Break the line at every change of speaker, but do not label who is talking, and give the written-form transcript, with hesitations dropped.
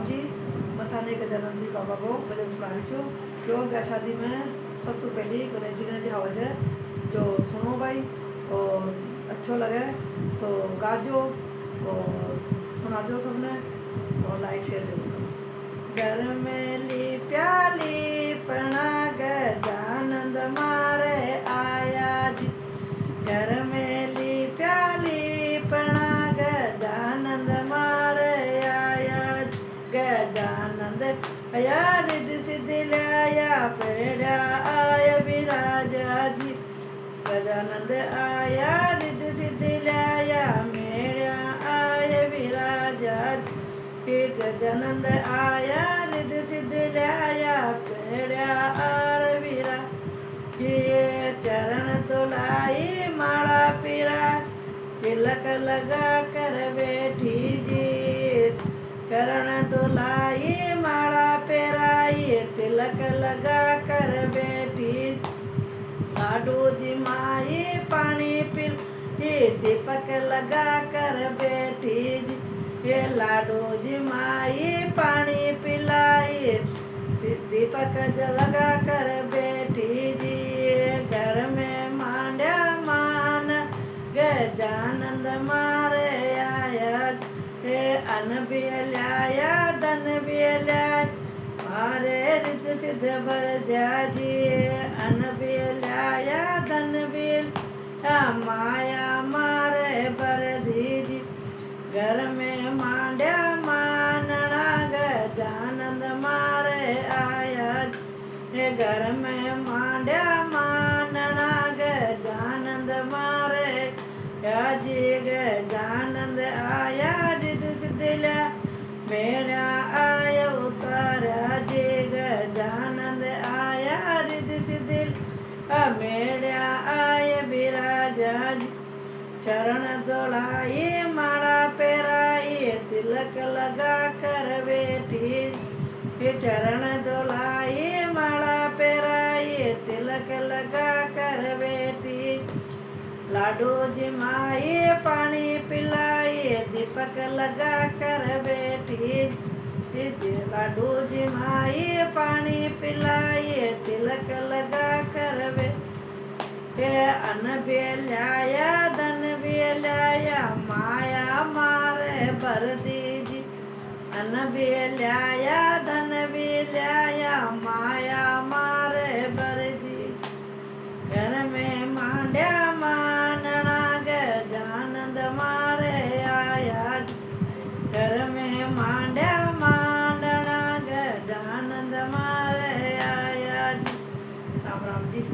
जी मथाने के जन्म जी बाबा को भजन सुना रखियो क्यों ब्याह शादी में सबसे पहले गणेश जी ने दिखावा है जो सुनो भाई और अच्छो लगे तो गाजो और सुनाजो सबने और लाइक शेयर जरूर करो। घर में लिप्या लिपना गजानंद मारे आया जी। घर में लिप्या लिपना गजानंद मारे आया जी। गजानंद आया रिद्धि सिद्धि लाया पेड़ा आया विराजा जी। गजानंद आया रिद्धि सिद्धि लाया मेरा आया विराजा जी। गजानंद आया रिद्धि सिद्धि लाया पेड़ा आर विरा ये चरण तुलाई माला पीरा तिलक लगा कर बैठी जी। चरण तुलाई माला पेराई तिलक लगा कर बैठी। लाडू जी माई पानी पिल ये दीपक लगा कर बैठी जी। ये लाडू जी माई पानी पिलाई दीपक लगा कर बैठी जी। घर में मांड्या मान गजानंद मारे आया हे अन्न भी लाया धन भी लाया मारे रिद्ध सिद्ध भर जा जी। अन्न भी लाया धन भी माया मारे भर दीजी। घर में मांड्या मानना गजानंद मारे आया हे घर में मांड्या मानना गजानंद मारे या जी। गजानंद आया रिद्धि सिद्धि ला मेरा आया उतारा जी। गजानंद आया रिद्धि सिद्धि मेरा आया विराजा जी। चरण दौड़ाई माला पेराई तिलक लगा कर बैठी। ये चरण दौड़ाई माला पेराई तिलक लगा कर बैठी। लाडू जी माई पानी पिलाई दीपक लगा कर बैठी। लाडू जी माई पानी पिलाई तिलक लगा कर बैठी। अन्न भी लाया धन भी लाया माया मारे भर दीजी। अन्न भी लाया धन भी लाया माया मारे भर दी। घर में मांड्या मानना गजानंद मारे आया। घर में मांड्या मानना गजानंद मारे आया। राम राम जी।